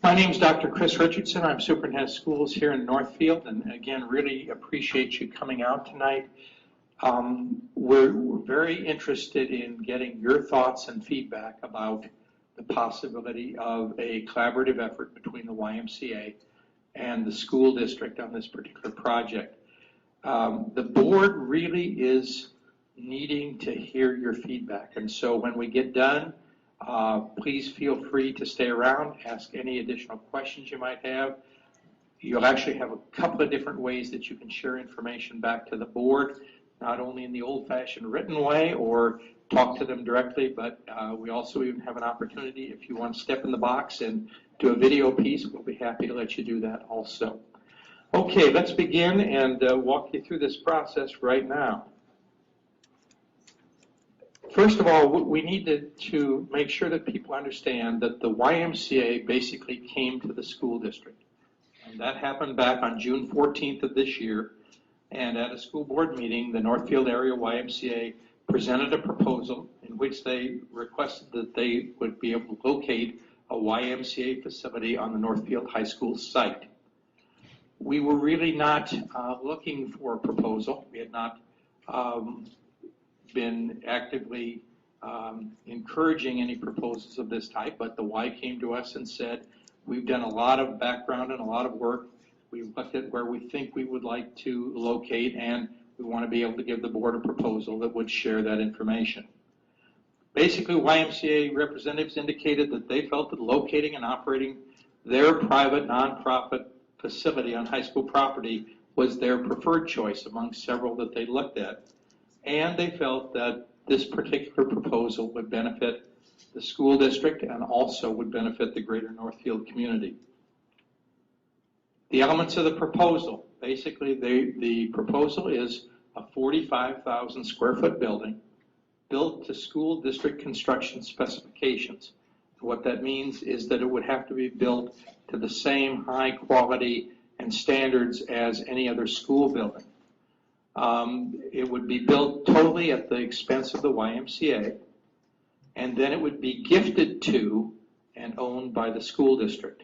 My name is Dr. Chris Richardson. I'm Superintendent of Schools here in Northfield, and again, really appreciate you coming out tonight. We're very interested in getting your thoughts and feedback about the possibility of a collaborative effort between the YMCA and the school district on this particular project. The board really is needing to hear your feedback, and so when we get done, please feel free to stay around, ask any additional questions you might have. You'll actually have a couple of different ways that you can share information back to the board, not only in the old-fashioned written way or talk to them directly, but we also even have an opportunity if you want to step in the box and do a video piece, we'll be happy to let you do that also. Okay, let's begin and walk you through this process right now. First of all, we need to make sure that people understand that the YMCA basically came to the school district. And that happened back on June 14th of this year. And at a school board meeting, the Northfield area YMCA presented a proposal in which they requested that they would be able to locate a YMCA facility on the Northfield High School site. We were really not looking for a proposal. We had not been actively encouraging any proposals of this type, but the Y came to us and said, we've done a lot of background and a lot of work. We've looked at where we think we would like to locate, and we want to be able to give the board a proposal that would share that information. Basically, YMCA representatives indicated that they felt that locating and operating their private nonprofit facility on high school property was their preferred choice among several that they looked at. And they felt that this particular proposal would benefit the school district and also would benefit the greater Northfield community. The elements of the proposal, basically the proposal is a 45,000 square foot building built to school district construction specifications. What that means is that it would have to be built to the same high quality and standards as any other school building. It would be built totally at the expense of the YMCA, and then it would be gifted to and owned by the school district.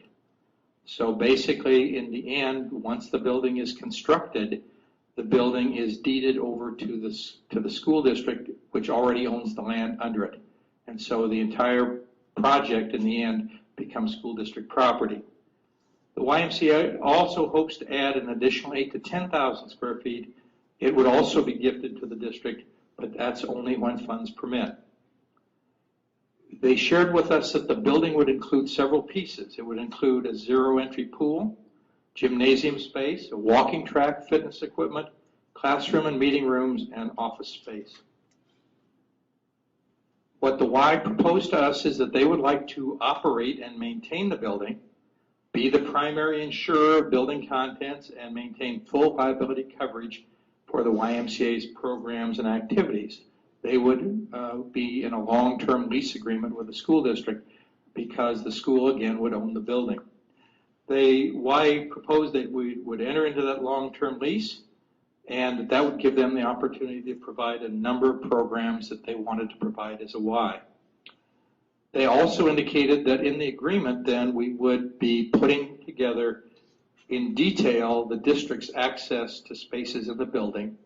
So basically, in the end, once the building is constructed, the building is deeded over to the school district, which already owns the land under it. And so the entire project, in the end, becomes school district property. The YMCA also hopes to add an additional 8,000 to 10,000 square feet. It would also be gifted to the district, but that's only when funds permit. They shared with us that the building would include several pieces. It would include a zero-entry pool, gymnasium space, a walking track, fitness equipment, classroom and meeting rooms, and office space. What the Y proposed to us is that they would like to operate and maintain the building, be the primary insurer of building contents, and maintain full liability coverage for the YMCA's programs and activities. They would be in a long-term lease agreement with the school district because the school, again, would own the building. Y proposed that we would enter into that long-term lease, and that would give them the opportunity to provide a number of programs that they wanted to provide as a Y. They also indicated that in the agreement, then, we would be putting together in detail the district's access to spaces in the building,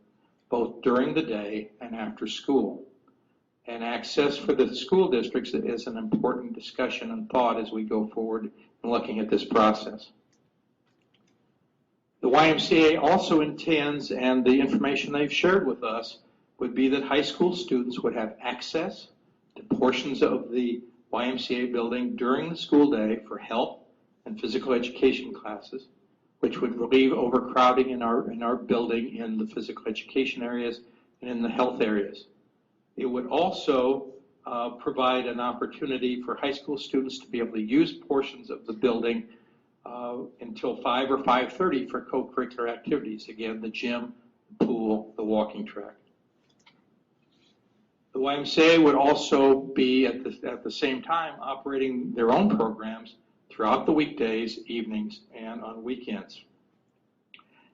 both during the day and after school. And access for the school districts is an important discussion and thought as we go forward in looking at this process. The YMCA also intends, and the information they've shared with us, would be that high school students would have access to portions of the YMCA building during the school day for health and physical education classes, which would relieve overcrowding in our building in the physical education areas and in the health areas. It would also provide an opportunity for high school students to be able to use portions of the building until 5 or 5:30 for co-curricular activities. Again, the gym, the pool, the walking track. The YMCA would also be at the same time operating their own programs throughout the weekdays, evenings, and on weekends.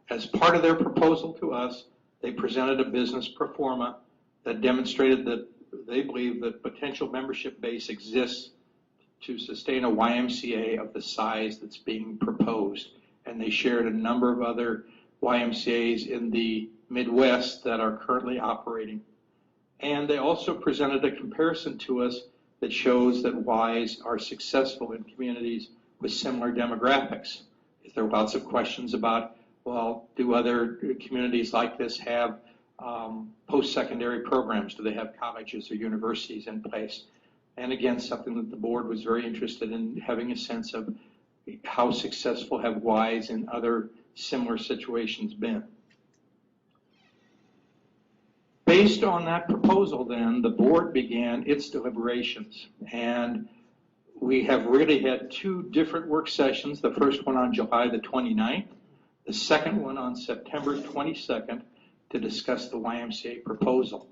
As part of their proposal to us, they presented a business pro forma that demonstrated that they believe that potential membership base exists to sustain a YMCA of the size that's being proposed. And they shared a number of other YMCAs in the Midwest that are currently operating. And they also presented a comparison to us that shows that Ys are successful in communities with similar demographics. There are lots of questions about, well, do other communities like this have post-secondary programs? Do they have colleges or universities in place? And again, something that the board was very interested in, having a sense of how successful have Ys in other similar situations been. Based on that proposal, then, the board began its deliberations. And we have really had two different work sessions, the first one on July the 29th, the second one on September 22nd, to discuss the YMCA proposal.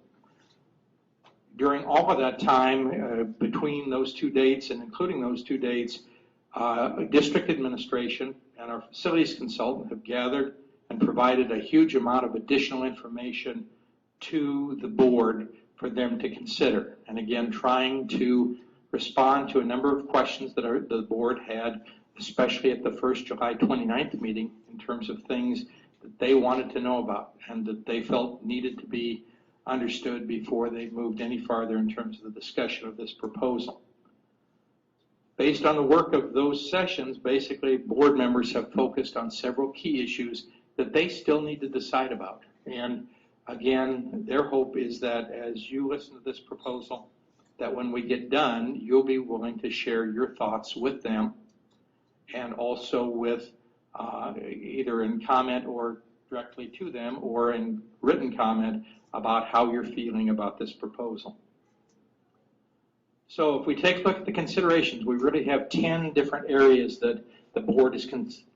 During all of that time, between those two dates and including those two dates, district administration and our facilities consultant have gathered and provided a huge amount of additional information to the board for them to consider. And again, trying to respond to a number of questions that the board had, especially at the first July 29th meeting, in terms of things that they wanted to know about and that they felt needed to be understood before they moved any farther in terms of the discussion of this proposal. Based on the work of those sessions, basically board members have focused on several key issues that they still need to decide about. And again, their hope is that as you listen to this proposal, that when we get done, you'll be willing to share your thoughts with them, and also with either in comment or directly to them, or in written comment about how you're feeling about this proposal. So if we take a look at the considerations, we really have 10 different areas that the board is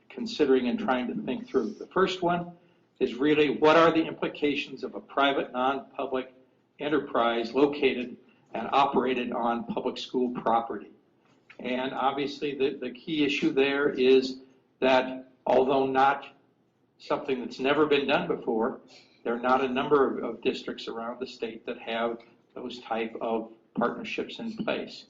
considering and trying to think through. The first one is really, what are the implications of a private non-public enterprise located and operated on public school property? And obviously the key issue there is that although not something that's never been done before, there are not a number of districts around the state that have those type of partnerships in place.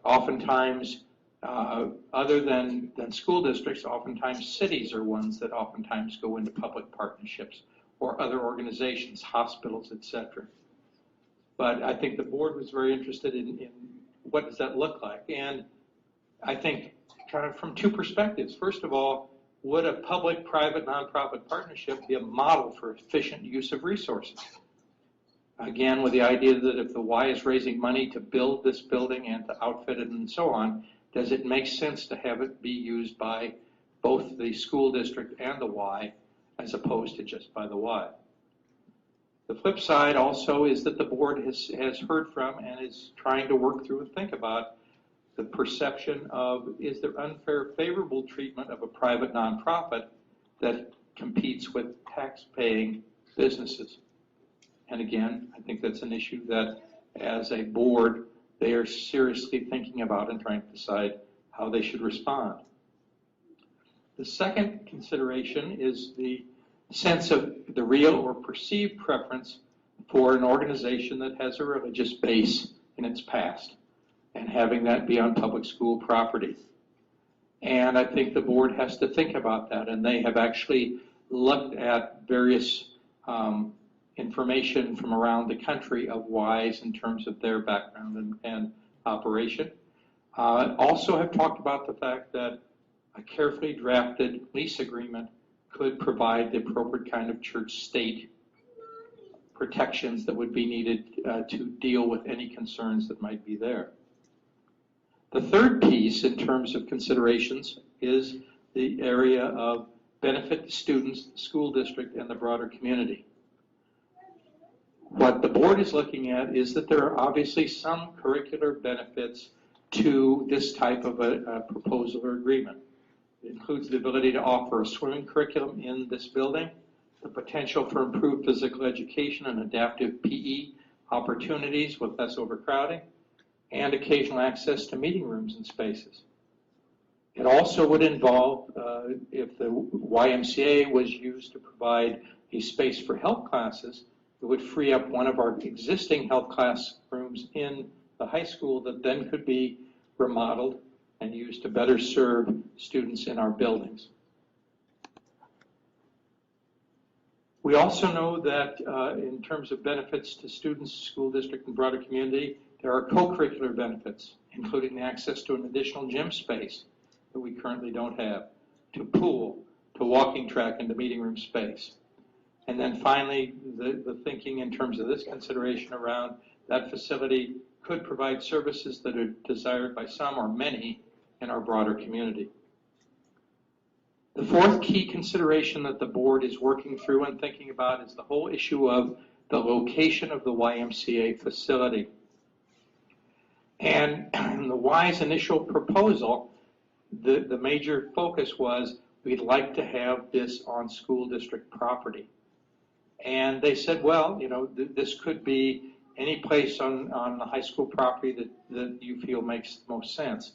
Oftentimes, other than school districts, oftentimes cities are ones that oftentimes go into public partnerships, or other organizations, hospitals, etc. But I think the board was very interested in what does that look like. And I think kind of from two perspectives. First of all, would a public-private nonprofit partnership be a model for efficient use of resources? Again, with the idea that if the Y is raising money to build this building and to outfit it and so on, does it make sense to have it be used by both the school district and the Y, as opposed to just by the Y? The flip side also is that the board has heard from and is trying to work through and think about the perception of, is there unfair favorable treatment of a private nonprofit that competes with tax-paying businesses? And again, I think that's an issue that as a board, they are seriously thinking about and trying to decide how they should respond. The second consideration is the sense of the real or perceived preference for an organization that has a religious base in its past, and having that be on public school property. And I think the board has to think about that, and they have actually looked at various information from around the country of Ys in terms of their background and operation. Also have talked about the fact that a carefully drafted lease agreement could provide the appropriate kind of church-state protections that would be needed to deal with any concerns that might be there. The third piece in terms of considerations is the area of benefit to students, the school district, and the broader community. What the board is looking at is that there are obviously some curricular benefits to this type of a proposal or agreement. It includes the ability to offer a swimming curriculum in this building, the potential for improved physical education and adaptive PE opportunities with less overcrowding, and occasional access to meeting rooms and spaces. It also would involve, if the YMCA was used to provide a space for health classes, it would free up one of our existing health class rooms in the high school that then could be remodeled and used to better serve students in our buildings. We also know that in terms of benefits to students, school district, and broader community, there are co-curricular benefits, including the access to an additional gym space that we currently don't have, to pool, to walking track, and to meeting room space. And then finally, the thinking in terms of this consideration around that facility could provide services that are desired by some or many in our broader community. The fourth key consideration that the board is working through and thinking about is the whole issue of the location of the YMCA facility. And the Y's initial proposal, the major focus was we'd like to have this on school district property. And they said, well, you know, this could be any place on the high school property that you feel makes the most sense.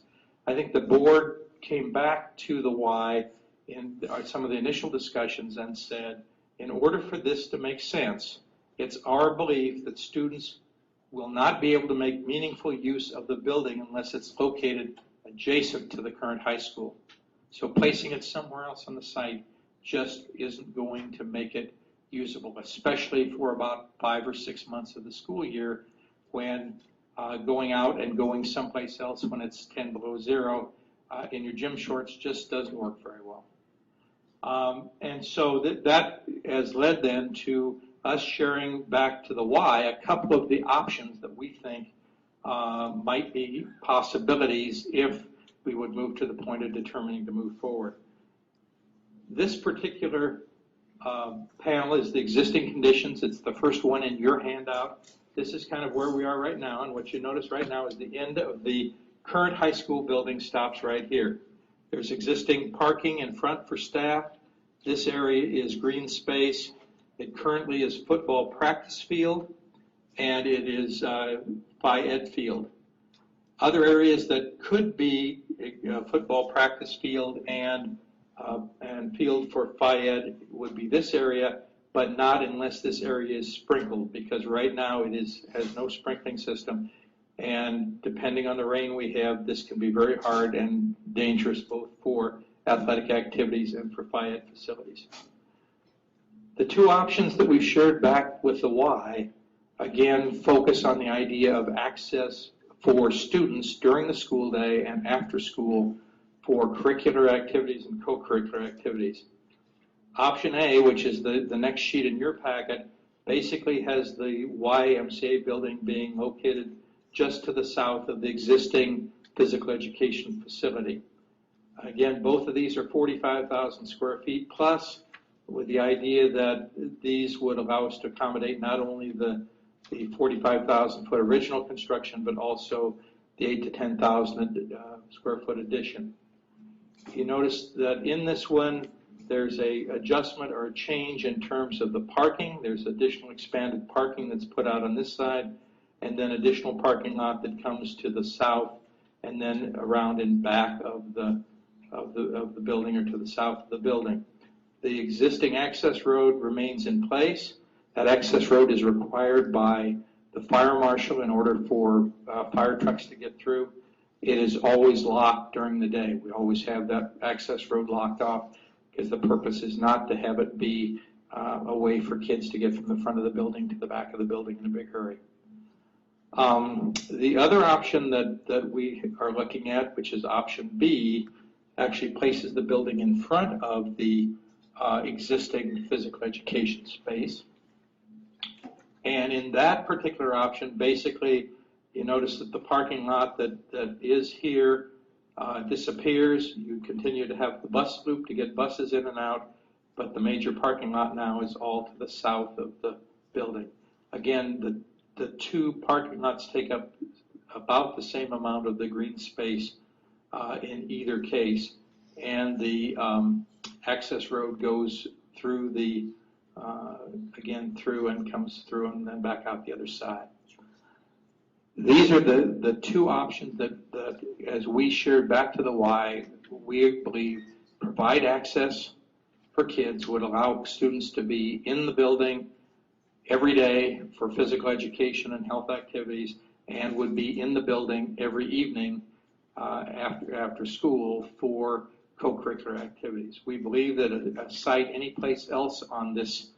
I think the board came back to the Y in some of the initial discussions and said, in order for this to make sense, it's our belief that students will not be able to make meaningful use of the building unless it's located adjacent to the current high school. So placing it somewhere else on the site just isn't going to make it usable, especially for about 5 or 6 months of the school year, when going out and going someplace else when it's 10 below zero in your gym shorts just doesn't work very well. And so that has led then to us sharing back to the Y a couple of the options that we think might be possibilities if we would move to the point of determining to move forward. This particular panel is the existing conditions. It's the first one in your handout. This is kind of where we are right now, and what you notice right now is the end of the current high school building stops right here. There's existing parking in front for staff. This area is green space. It currently is football practice field, and it is Phi Ed field. Other areas that could be a football practice field and field for Phi Ed would be this area, but not unless this area is sprinkled, because right now it has no sprinkling system, and depending on the rain we have, this can be very hard and dangerous both for athletic activities and for Phi Ed facilities. The two options that we've shared back with the Y, again, focus on the idea of access for students during the school day and after school for curricular activities and co-curricular activities. Option A, which is the next sheet in your packet, basically has the YMCA building being located just to the south of the existing physical education facility. Again, both of these are 45,000 square feet plus, with the idea that these would allow us to accommodate not only the 45,000 foot original construction, but also the 8 to 10,000 square foot addition. You notice that in this one, there's a adjustment or a change in terms of the parking. There's additional expanded parking that's put out on this side, and then additional parking lot that comes to the south, and then around and back of the building, or to the south of the building. The existing access road remains in place. That access road is required by the fire marshal in order for fire trucks to get through. It is always locked during the day. We always have that access road locked off because the purpose is not to have it be a way for kids to get from the front of the building to the back of the building in a big hurry. The other option that we are looking at, which is option B, actually places the building in front of the existing physical education space. And in that particular option, basically, you notice that the parking lot that is here disappears. You continue to have the bus loop to get buses in and out, but the major parking lot now is all to the south of the building. Again, the two parking lots take up about the same amount of the green space in either case, and the access road goes through the again through and comes through and then back out the other side. These are the two options that as we shared back to the Y, we believe provide access for kids, would allow students to be in the building every day for physical education and health activities, and would be in the building every evening after school for co-curricular activities. We believe that a site any place else on this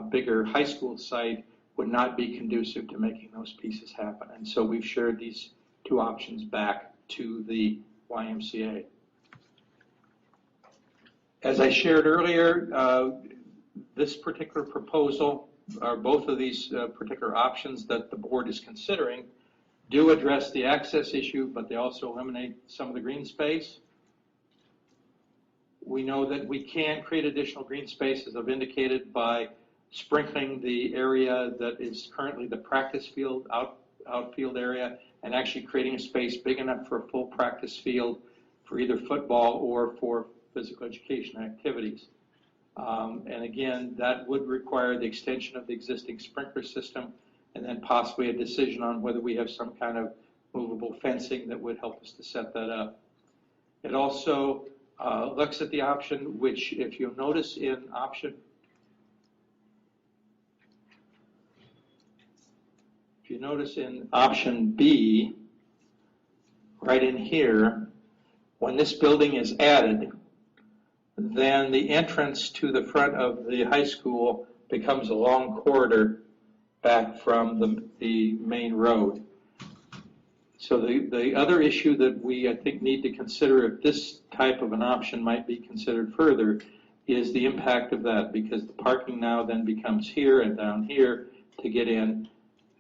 bigger high school site would not be conducive to making those pieces happen. And so we've shared these two options back to the YMCA. As I shared earlier, this particular proposal, or both of these particular options that the board is considering, do address the access issue, but they also eliminate some of the green space. We know that we can create additional green space, as I've indicated, by sprinkling the area that is currently the practice field, outfield area, and actually creating a space big enough for a full practice field for either football or for physical education activities. And again, that would require the extension of the existing sprinkler system, and then possibly a decision on whether we have some kind of movable fencing that would help us to set that up. It also looks at the option, which if you'll notice in option B, right in here, when this building is added, then the entrance to the front of the high school becomes a long corridor back from the main road. So the other issue that we, I think, need to consider if this type of an option might be considered further is the impact of that, because the parking now then becomes here and down here to get in.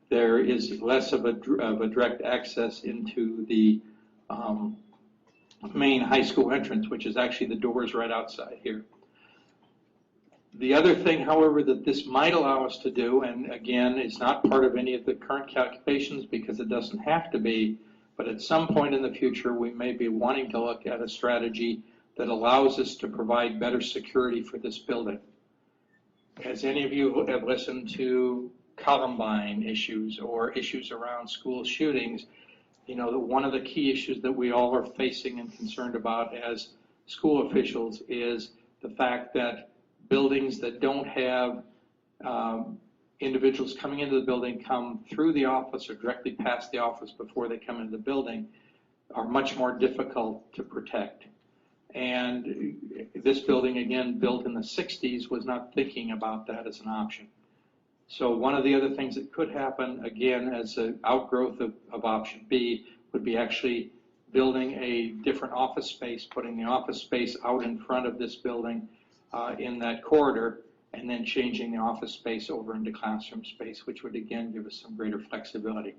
There is less of a direct access into the main high school entrance, which is actually the doors right outside here. The other thing, however, that this might allow us to do, and again, it's not part of any of the current calculations because it doesn't have to be, but at some point in the future, we may be wanting to look at a strategy that allows us to provide better security for this building. As any of you have listened to Columbine issues or issues around school shootings, you know, one of the key issues that we all are facing and concerned about as school officials is the fact that buildings that don't have individuals coming into the building come through the office or directly past the office before they come into the building are much more difficult to protect. And this building, again, built in the 60s, was not thinking about that as an option. So one of the other things that could happen, again, as an outgrowth of option B, would be actually building a different office space, putting the office space out in front of this building in that corridor, and then changing the office space over into classroom space, which would again give us some greater flexibility.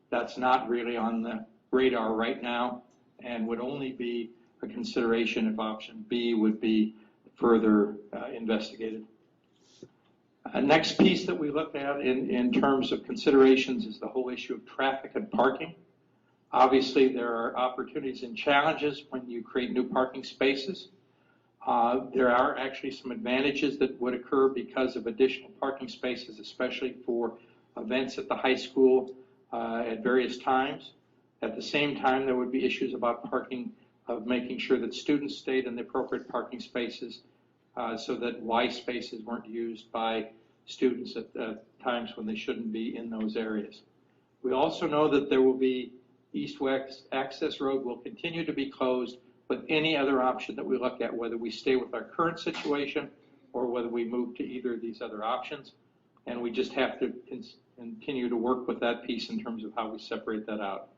That's not really on the radar right now and would only be a consideration if option B would be further investigated. Next piece that we look at in terms of considerations is the whole issue of traffic and parking. Obviously, there are opportunities and challenges when you create new parking spaces. There are actually some advantages that would occur because of additional parking spaces, especially for events at the high school at various times. At the same time, there would be issues about parking, of making sure that students stayed in the appropriate parking spaces so that Y spaces weren't used by students at times when they shouldn't be in those areas. We also know that there will be east-west access road will continue to be closed with any other option that we look at, whether we stay with our current situation or whether we move to either of these other options. And we just have to continue to work with that piece in terms of how we separate that out.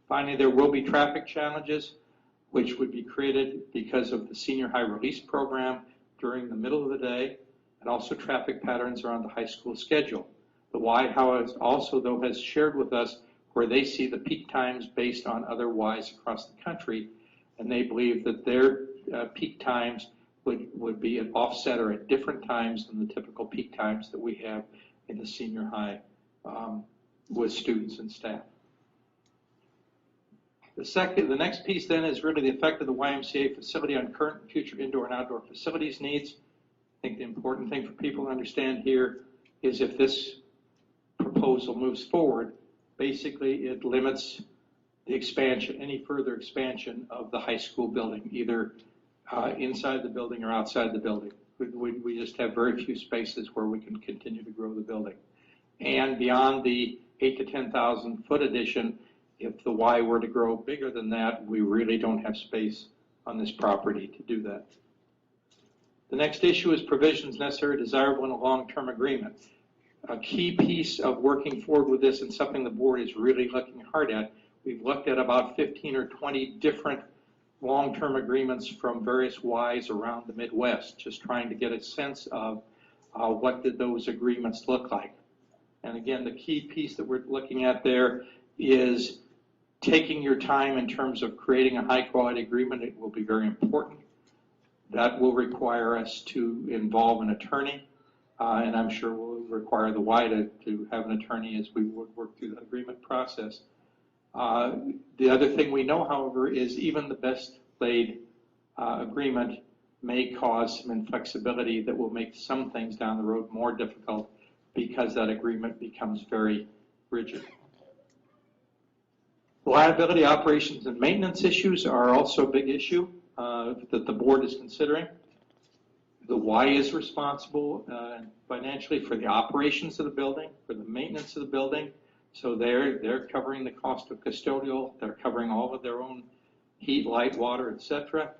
Finally, there will be traffic challenges, which would be created because of the senior high release program during the middle of the day, and also traffic patterns around the high school schedule. The White House also, though, has shared with us where they see the peak times based on other Ys across the country, and they believe that their peak times would be at offset or at different times than the typical peak times that we have in the senior high with students and staff. The next piece then is really the effect of the YMCA facility on current and future indoor and outdoor facilities needs. I think the important thing for people to understand here is if this proposal moves forward, basically it limits the expansion, any further expansion of the high school building, either inside the building or outside the building. We just have very few spaces where we can continue to grow the building. And beyond the 8,000 to 10,000 foot addition, If the Y were to grow bigger than that, we really don't have space on this property to do that. The next issue is provisions necessary, desirable in a long-term agreement. A key piece of working forward with this, and something the board is really looking hard at, we've looked at about 15 or 20 different long-term agreements from various Ys around the Midwest, just trying to get a sense of what did those agreements look like. And again, the key piece that we're looking at there is taking your time in terms of creating a high-quality agreement. It will be very important. That will require us to involve an attorney, and I'm sure we'll require the Y to have an attorney as we work through the agreement process. The other thing we know, however, is even the best laid agreement may cause some inflexibility that will make some things down the road more difficult because that agreement becomes very rigid. Liability, operations, and maintenance issues are also a big issue that the board is considering. The Y is responsible financially for the operations of the building, for the maintenance of the building. So they're covering the cost of custodial. They're covering all of their own heat, light, water, etc.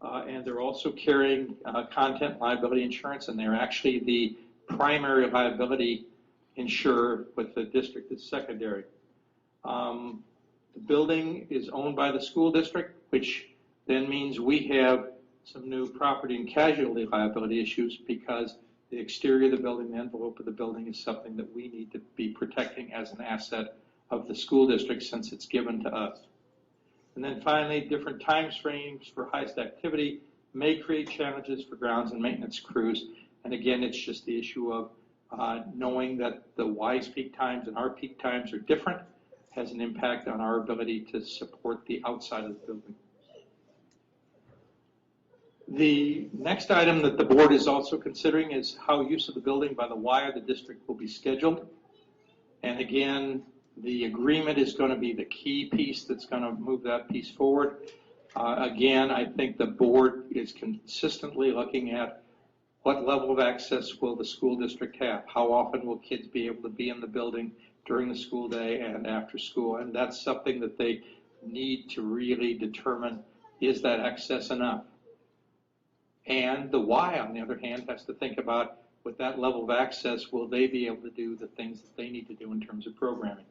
And they're also carrying content liability insurance, and they're actually the primary liability insurer with the district as secondary. The building is owned by the school district, which then means we have some new property and casualty liability issues because the exterior of the building, the envelope of the building, is something that we need to be protecting as an asset of the school district since it's given to us. And then finally, different time frames for highest activity may create challenges for grounds and maintenance crews. And again, it's just the issue of knowing that the Y's peak times and our peak times are different has an impact on our ability to support the outside of the building. The next item that the board is also considering is how use of the building by the Y or the district will be scheduled. And again, the agreement is going to be the key piece that's going to move that piece forward. Again, I think the board is consistently looking at what level of access will the school district have? How often will kids be able to be in the building during the school day and after school? And that's something that they need to really determine, is that access enough? And the Y, on the other hand, has to think about, with that level of access, will they be able to do the things that they need to do in terms of programming?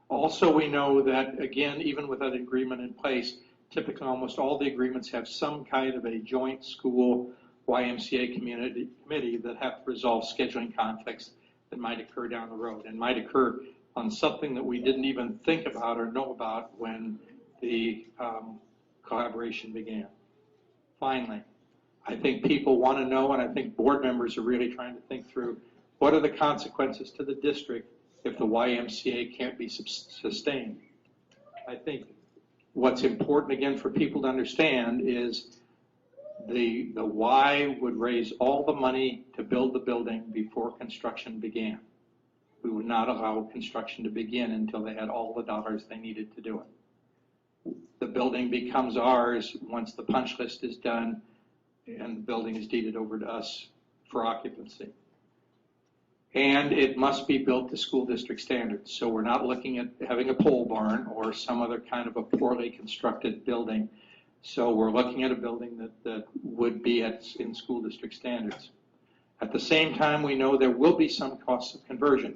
Also, we know that, again, even with that agreement in place, typically almost all the agreements have some kind of a joint school YMCA committee that have to resolve scheduling conflicts that might occur down the road and might occur on something that we didn't even think about or know about when the collaboration began. Finally, I think people want to know, and I think board members are really trying to think through, what are the consequences to the district if the YMCA can't be sustained? I think what's important, again, for people to understand is the Y would raise all the money to build the building before construction began. We would not allow construction to begin until they had all the dollars they needed to do it. The building becomes ours once the punch list is done and the building is deeded over to us for occupancy. And it must be built to school district standards. So we're not looking at having a pole barn or some other kind of a poorly constructed building. So we're looking at a building that would be in school district standards. At the same time, we know there will be some costs of conversion.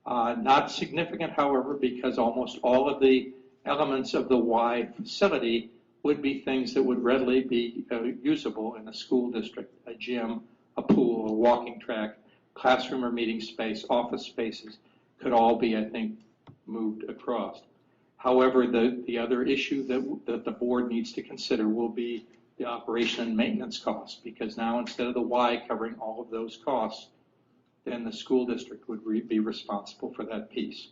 Not significant, however, because almost all of the elements of the Y facility would be things that would readily be usable in a school district: a gym, a pool, a walking track, classroom or meeting space, office spaces could all be, I think, moved across. However, the other issue that the board needs to consider will be the operation and maintenance costs, because now instead of the Y covering all of those costs, then the school district would be responsible for that piece.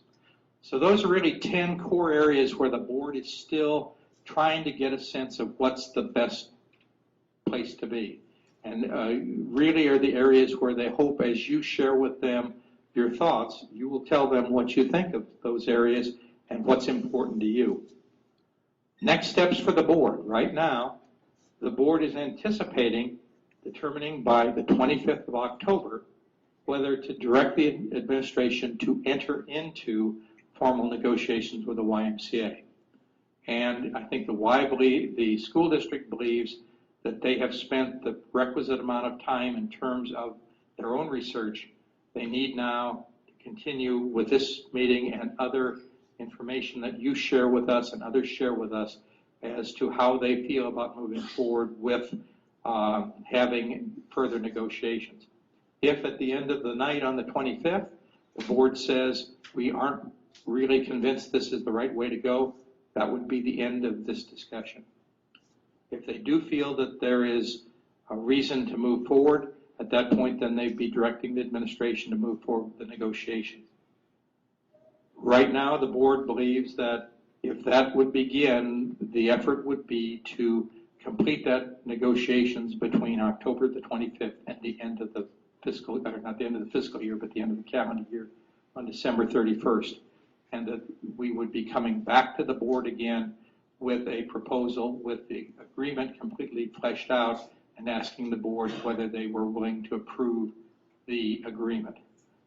So those are really 10 core areas where the board is still trying to get a sense of what's the best place to be. And really are the areas where they hope, as you share with them your thoughts, you will tell them what you think of those areas and what's important to you. Next steps for the board. Right now, the board is anticipating determining by the 25th of October whether to direct the administration to enter into formal negotiations with the YMCA. And I think the school district believes that they have spent the requisite amount of time in terms of their own research. They need now to continue with this meeting and other information that you share with us and others share with us as to how they feel about moving forward with having further negotiations. If at the end of the night on the 25th, the board says we aren't really convinced this is the right way to go, that would be the end of this discussion. If they do feel that there is a reason to move forward, at that point then they'd be directing the administration to move forward with the negotiations. Right now the board believes that if that would begin, the effort would be to complete that negotiations between October the 25th and the end of the fiscal, or not the end of the fiscal year, but the end of the calendar year on December 31st. And that we would be coming back to the board again with a proposal with the agreement completely fleshed out and asking the board whether they were willing to approve the agreement.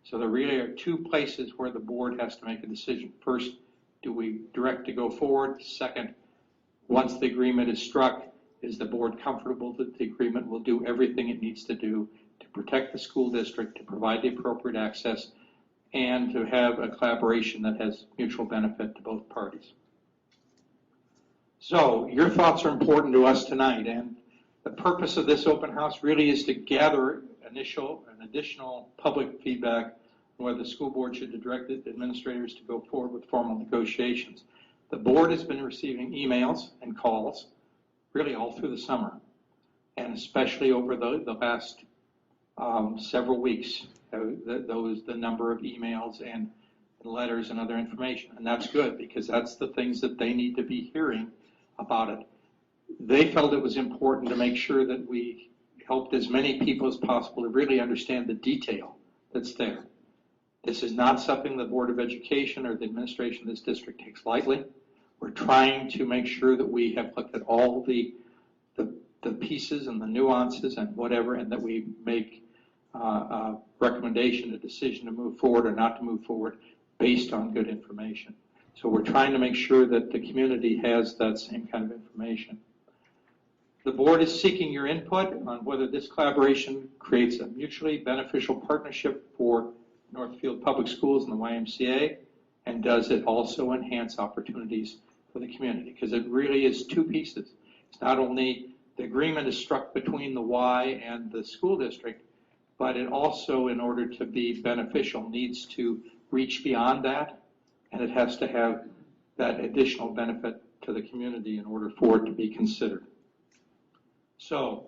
So there really are two places where the board has to make a decision. First, do we direct to go forward? Second, once the agreement is struck, is the board comfortable that the agreement will do everything it needs to do to protect the school district, to provide the appropriate access, and to have a collaboration that has mutual benefit to both parties. So your thoughts are important to us tonight, and the purpose of this open house really is to gather additional public feedback on whether the school board should direct administrators to go forward with formal negotiations. The board has been receiving emails and calls really all through the summer, and especially over the last several weeks. The number of emails and letters and other information, and that's good because that's the things that they need to be hearing about it. They felt it was important to make sure that we helped as many people as possible to really understand the detail that's there. This is not something the Board of Education or the administration of this district takes lightly. We're trying to make sure that we have looked at all the pieces and the nuances and whatever, and that we make a recommendation, a decision to move forward or not to move forward based on good information. So we're trying to make sure that the community has that same kind of information. The board is seeking your input on whether this collaboration creates a mutually beneficial partnership for Northfield Public Schools and the YMCA, and does it also enhance opportunities for the community? Because it really is two pieces. It's not only the agreement is struck between the Y and the school district, but it also, in order to be beneficial, needs to reach beyond that, and it has to have that additional benefit to the community in order for it to be considered. So,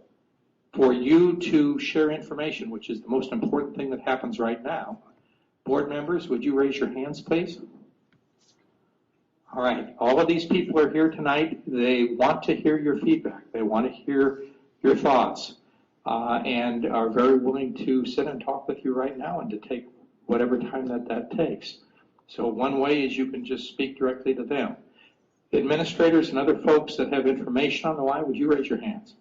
for you to share information, which is the most important thing that happens right now, board members, would you raise your hands, please? All right, all of these people are here tonight. They want to hear your feedback. They want to hear your thoughts. And are very willing to sit and talk with you right now and to take whatever time that takes. So one way is you can just speak directly to them. Administrators and other folks that have information on the line, would you raise your hands?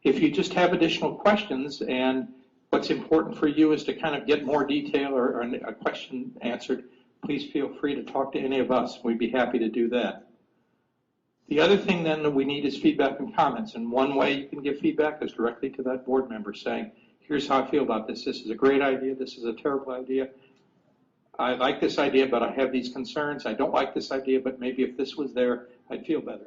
If you just have additional questions and what's important for you is to kind of get more detail or a question answered, please feel free to talk to any of us. We'd be happy to do that. The other thing then that we need is feedback and comments. And one way you can give feedback is directly to that board member saying, here's how I feel about this. This is a great idea. This is a terrible idea. I like this idea, but I have these concerns. I don't like this idea, but maybe if this was there, I'd feel better.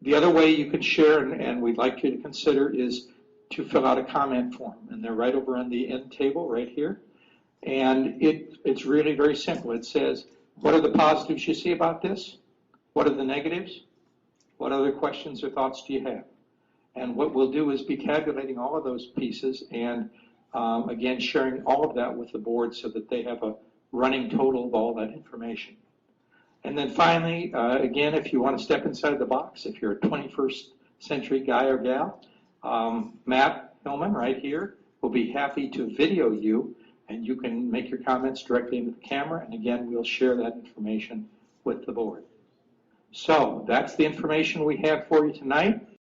The other way you can share, and we'd like you to consider, is to fill out a comment form. And they're right over on the end table right here. And it's really very simple. It says, what are the positives you see about this? What are the negatives? What other questions or thoughts do you have? And what we'll do is be tabulating all of those pieces and, again, sharing all of that with the board so that they have a running total of all that information. And then finally, again, if you want to step inside the box, if you're a 21st century guy or gal, Matt Hillman right here will be happy to video you, and you can make your comments directly into the camera. And again, we'll share that information with the board. So that's the information we have for you tonight.